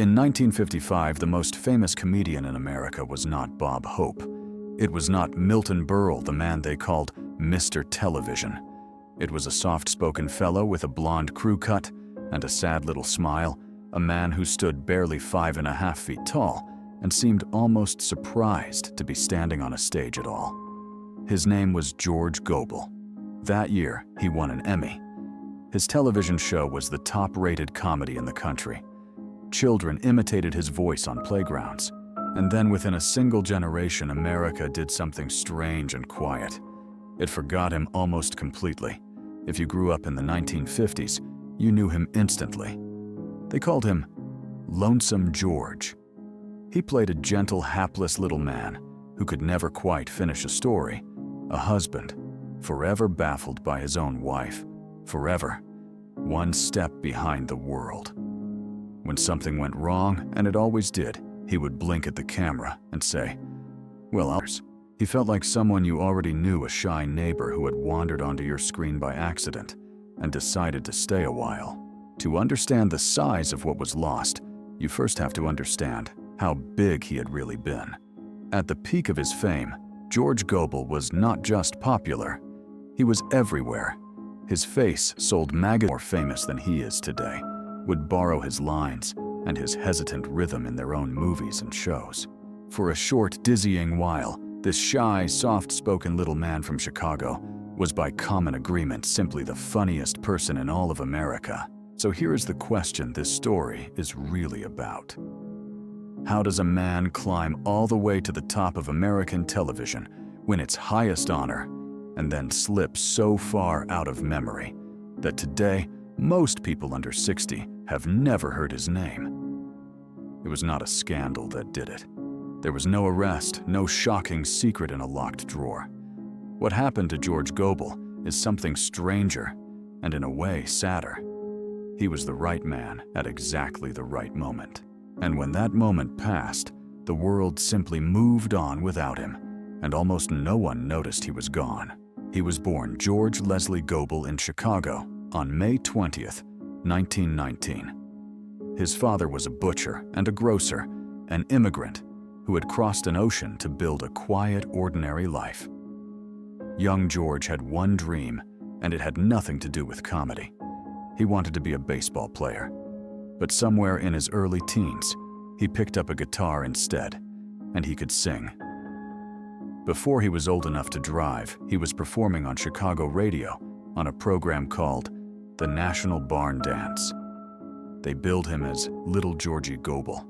In 1955, the most famous comedian in America was not Bob Hope. It was not Milton Berle, the man they called Mr. Television. It was a soft-spoken fellow with a blonde crew cut and a sad little smile, a man who stood barely 5.5 feet tall and seemed almost surprised to be standing on a stage at all. His name was George Gobel. That year, he won an Emmy. His television show was the top-rated comedy in the country. Children imitated his voice on playgrounds. And then within a single generation, America did something strange and quiet. It forgot him almost completely. If you grew up in the 1950s, you knew him instantly. They called him Lonesome George. He played a gentle, hapless little man who could never quite finish a story, a husband, forever baffled by his own wife, forever one step behind the world. When something went wrong, and it always did, he would blink at the camera and say, "Well, ours." He felt like someone you already knew, a shy neighbor who had wandered onto your screen by accident and decided to stay a while. To understand the size of what was lost, you first have to understand how big he had really been. At the peak of his fame, George Gobel was not just popular, he was everywhere. His face sold magazines. More famous than he is today, would borrow his lines and his hesitant rhythm in their own movies and shows. For a short, dizzying while, this shy, soft-spoken little man from Chicago was by common agreement simply the funniest person in all of America. So here is the question this story is really about. How does a man climb all the way to the top of American television, win its highest honor, and then slip so far out of memory that today most people under 60 have never heard his name? It was not a scandal that did it. There was no arrest, no shocking secret in a locked drawer. What happened to George Gobel is something stranger and in a way sadder. He was the right man at exactly the right moment. And when that moment passed, the world simply moved on without him, and almost no one noticed he was gone. He was born George Leslie Gobel in Chicago on May 20th, 1919. His father was a butcher and a grocer, an immigrant who had crossed an ocean to build a quiet, ordinary life. Young George had one dream, and it had nothing to do with comedy. He wanted to be a baseball player. But somewhere in his early teens, he picked up a guitar instead, and he could sing. Before he was old enough to drive, he was performing on Chicago radio on a program called the National Barn Dance. They billed him as Little Georgie Gobel.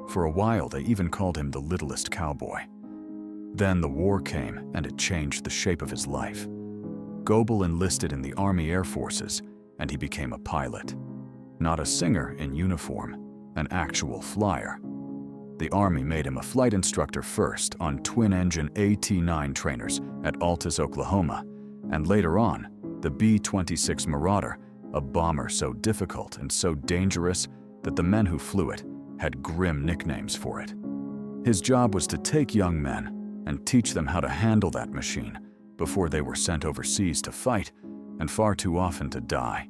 For a while, they even called him the littlest cowboy. Then the war came, and it changed the shape of his life. Gobel enlisted in the Army Air Forces, and he became a pilot. Not a singer in uniform, an actual flyer. The Army made him a flight instructor first on twin-engine AT-9 trainers at Altus, Oklahoma, and later on, the B-26 Marauder, a bomber so difficult and so dangerous that the men who flew it had grim nicknames for it. His job was to take young men and teach them how to handle that machine before they were sent overseas to fight, and far too often to die.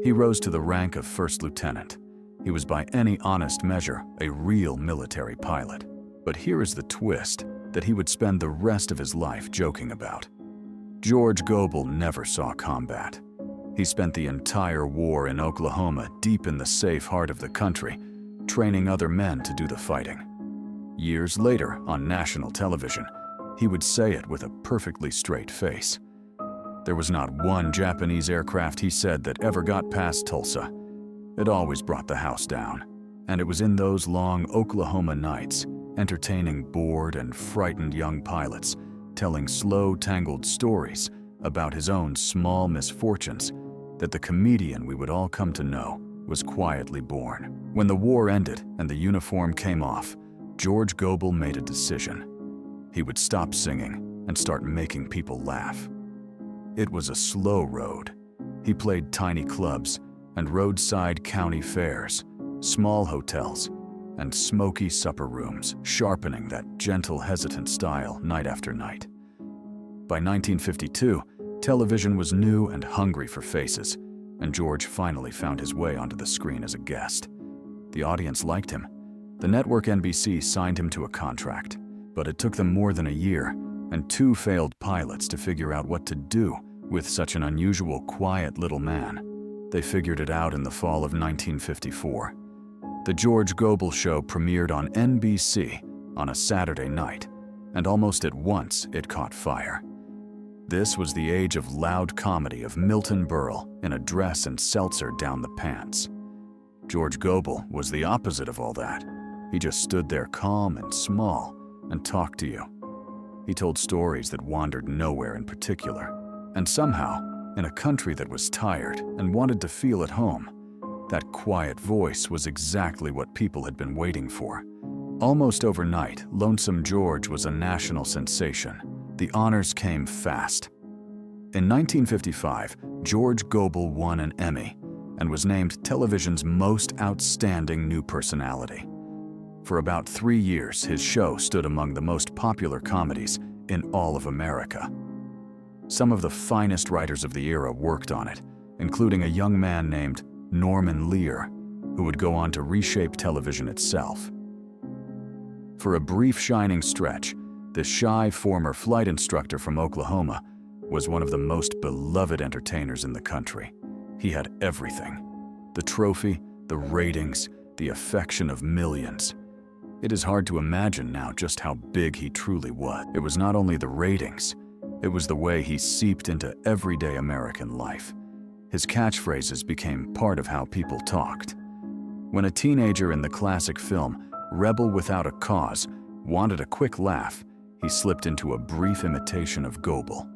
He rose to the rank of first lieutenant. He was by any honest measure a real military pilot. But here is the twist that he would spend the rest of his life joking about. George Gobel never saw combat. He spent the entire war in Oklahoma, deep in the safe heart of the country, training other men to do the fighting. Years later, on national television, he would say it with a perfectly straight face. There was not one Japanese aircraft, he said, that ever got past Tulsa. It always brought the house down. And it was in those long Oklahoma nights, entertaining bored and frightened young pilots, telling slow, tangled stories about his own small misfortunes, that the comedian we would all come to know was quietly born. When the war ended and the uniform came off, George Gobel made a decision. He would stop singing and start making people laugh. It was a slow road. He played tiny clubs and roadside county fairs, small hotels, and smoky supper rooms, sharpening that gentle, hesitant style night after night. By 1952, television was new and hungry for faces, and George finally found his way onto the screen as a guest. The audience liked him. The network NBC signed him to a contract, but it took them more than a year and 2 failed pilots to figure out what to do with such an unusual, quiet little man. They figured it out in the fall of 1954. The George Gobel Show premiered on NBC on a Saturday night, and almost at once it caught fire. This was the age of loud comedy of Milton Berle in a dress and seltzer down the pants. George Gobel was the opposite of all that. He just stood there calm and small and talked to you. He told stories that wandered nowhere in particular. And somehow, in a country that was tired and wanted to feel at home, that quiet voice was exactly what people had been waiting for. Almost overnight, Lonesome George was a national sensation. The honors came fast. In 1955, George Gobel won an Emmy and was named television's most outstanding new personality. For about 3 years, his show stood among the most popular comedies in all of America. Some of the finest writers of the era worked on it, including a young man named Norman Lear, who would go on to reshape television itself. For a brief shining stretch, this shy former flight instructor from Oklahoma was one of the most beloved entertainers in the country. He had everything: the trophy, the ratings, the affection of millions. It is hard to imagine now just how big he truly was. It was not only the ratings, it was the way he seeped into everyday American life. His catchphrases became part of how people talked. When a teenager in the classic film Rebel Without a Cause wanted a quick laugh, he slipped into a brief imitation of Gobel.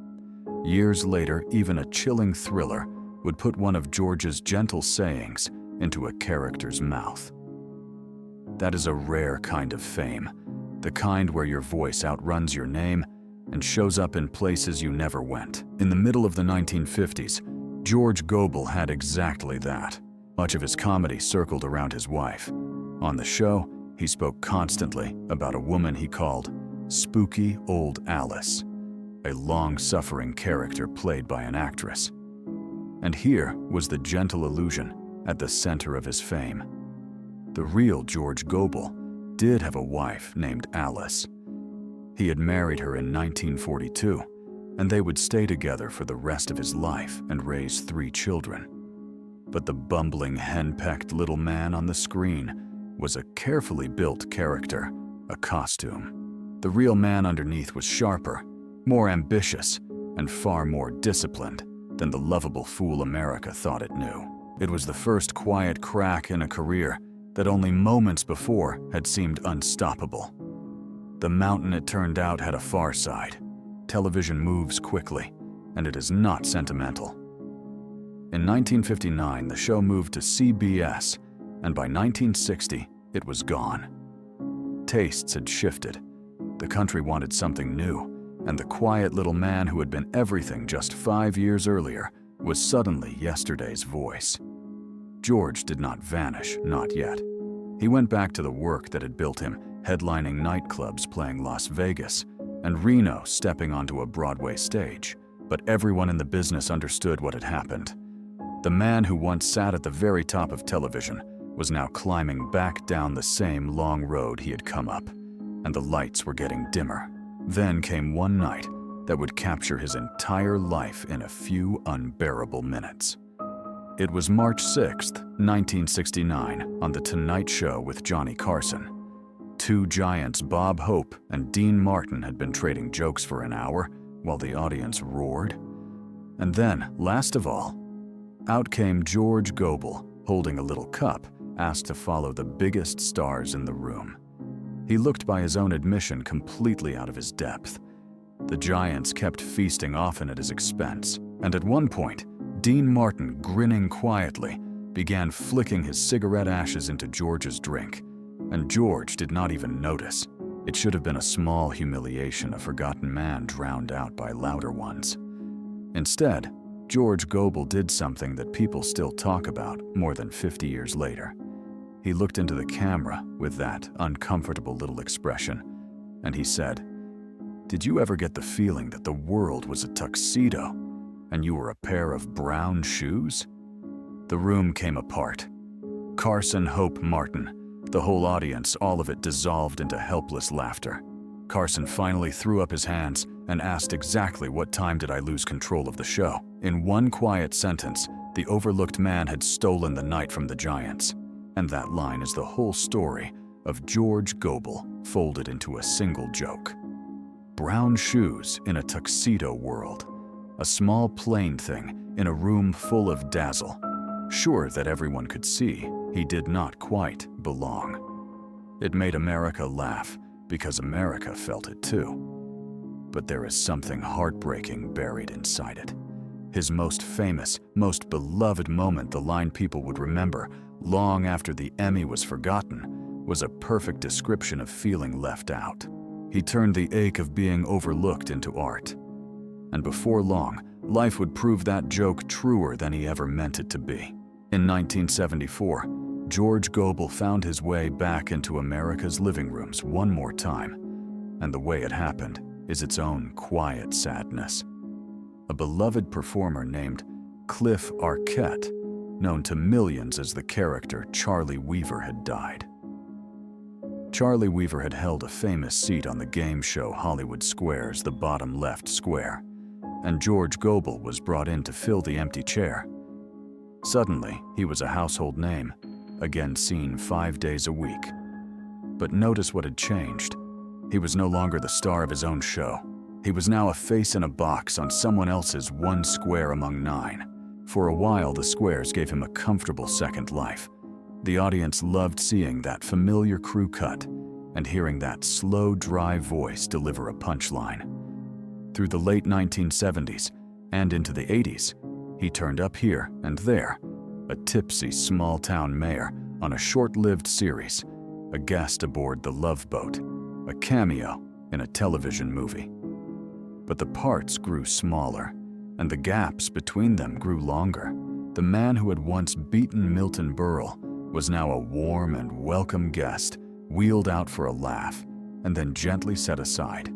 Years later, even a chilling thriller would put one of George's gentle sayings into a character's mouth. That is a rare kind of fame, the kind where your voice outruns your name and shows up in places you never went. In the middle of the 1950s, George Gobel had exactly that. Much of his comedy circled around his wife. On the show, he spoke constantly about a woman he called Spooky Old Alice, a long-suffering character played by an actress. And here was the gentle illusion at the center of his fame. The real George Gobel did have a wife named Alice. He had married her in 1942, and they would stay together for the rest of his life and raise 3 children. But the bumbling, henpecked little man on the screen was a carefully built character, a costume. The real man underneath was sharper, more ambitious, and far more disciplined than the lovable fool America thought it knew. It was the first quiet crack in a career that only moments before had seemed unstoppable. The mountain, it turned out, had a far side. Television moves quickly, and it is not sentimental. In 1959, the show moved to CBS, and by 1960, it was gone. Tastes had shifted. The country wanted something new, and the quiet little man who had been everything just 5 years earlier was suddenly yesterday's voice. George did not vanish, not yet. He went back to the work that had built him, headlining nightclubs playing Las Vegas, and Reno stepping onto a Broadway stage. But everyone in the business understood what had happened. The man who once sat at the very top of television was now climbing back down the same long road he had come up, and the lights were getting dimmer. Then came one night that would capture his entire life in a few unbearable minutes. It was March 6th, 1969, on The Tonight Show with Johnny Carson. 2 giants, Bob Hope and Dean Martin, had been trading jokes for an hour while the audience roared. And then, last of all, out came George Gobel, holding a little cup, asked to follow the biggest stars in the room. He looked, by his own admission, completely out of his depth. The giants kept feasting often at his expense, and at one point, Dean Martin, grinning quietly, began flicking his cigarette ashes into George's drink, and George did not even notice. It should have been a small humiliation, a forgotten man drowned out by louder ones. Instead, George Gobel did something that people still talk about more than 50 years later. He looked into the camera with that uncomfortable little expression, and he said, "Did you ever get the feeling that the world was a tuxedo and you were a pair of brown shoes?" The room came apart. Carson Hope Martin. The whole audience, all of it dissolved into helpless laughter. Carson finally threw up his hands and asked exactly what time did I lose control of the show. In one quiet sentence, the overlooked man had stolen the night from the Giants. And that line is the whole story of George Gobel folded into a single joke. Brown shoes in a tuxedo world. A small plain thing in a room full of dazzle. Sure that everyone could see, he did not quite belong. It made America laugh because America felt it too. But there is something heartbreaking buried inside it. His most famous, most beloved moment, the line people would remember long after the Emmy was forgotten, was a perfect description of feeling left out. He turned the ache of being overlooked into art. And before long, life would prove that joke truer than he ever meant it to be. In 1974, George Gobel found his way back into America's living rooms one more time. And the way it happened is its own quiet sadness. A beloved performer named Cliff Arquette, known to millions as the character Charlie Weaver, had died. Charlie Weaver had held a famous seat on the game show Hollywood Squares, the bottom left square, and George Gobel was brought in to fill the empty chair. Suddenly, he was a household name, again seen 5 days a week. But notice what had changed. He was no longer the star of his own show. He was now a face in a box on someone else's one square among 9. For a while, the squares gave him a comfortable second life. The audience loved seeing that familiar crew cut and hearing that slow, dry voice deliver a punchline. Through the late 1970s and into the 80s, he turned up here and there, a tipsy small-town mayor on a short-lived series, a guest aboard the Love Boat, a cameo in a television movie. But the parts grew smaller, and the gaps between them grew longer. The man who had once beaten Milton Berle was now a warm and welcome guest, wheeled out for a laugh, and then gently set aside.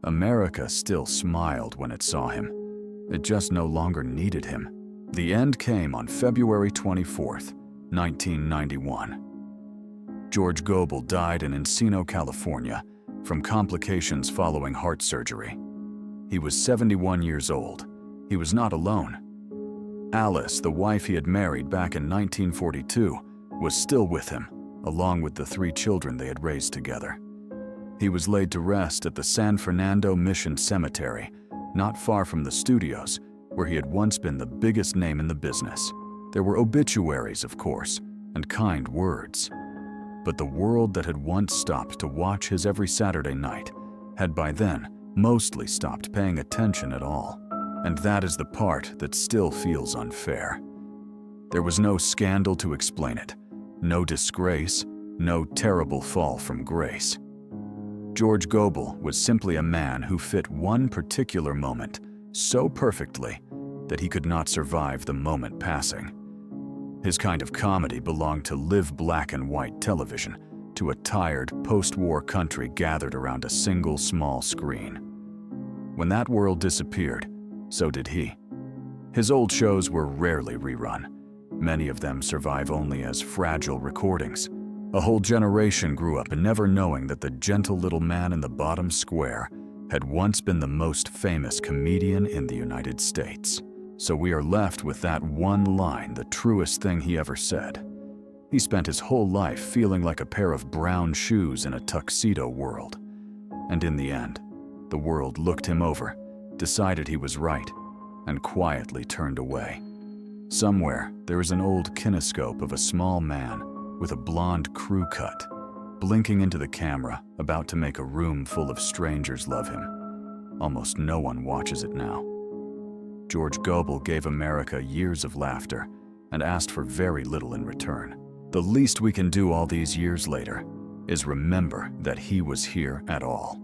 America still smiled when it saw him. It just no longer needed him. The end came on February 24th, 1991. George Gobel died in Encino, California, from complications following heart surgery. He was 71 years old. He was not alone. Alice, the wife he had married back in 1942, was still with him, along with the 3 children they had raised together. He was laid to rest at the San Fernando Mission Cemetery, not far from the studios, where he had once been the biggest name in the business. There were obituaries, of course, and kind words. But the world that had once stopped to watch his every Saturday night had by then mostly stopped paying attention at all. And that is the part that still feels unfair. There was no scandal to explain it, no disgrace, no terrible fall from grace. George Gobel was simply a man who fit one particular moment so perfectly that he could not survive the moment passing. His kind of comedy belonged to live black and white television, to a tired post-war country gathered around a single small screen. When that world disappeared, so did he. His old shows were rarely rerun. Many of them survive only as fragile recordings. A whole generation grew up never knowing that the gentle little man in the bottom square had once been the most famous comedian in the United States. So we are left with that one line, the truest thing he ever said. He spent his whole life feeling like a pair of brown shoes in a tuxedo world. And in the end, the world looked him over, decided he was right, and quietly turned away. Somewhere, there is an old kinescope of a small man with a blonde crew cut, blinking into the camera, about to make a room full of strangers love him. Almost no one watches it now. George Gobel gave America years of laughter and asked for very little in return. The least we can do all these years later is remember that he was here at all.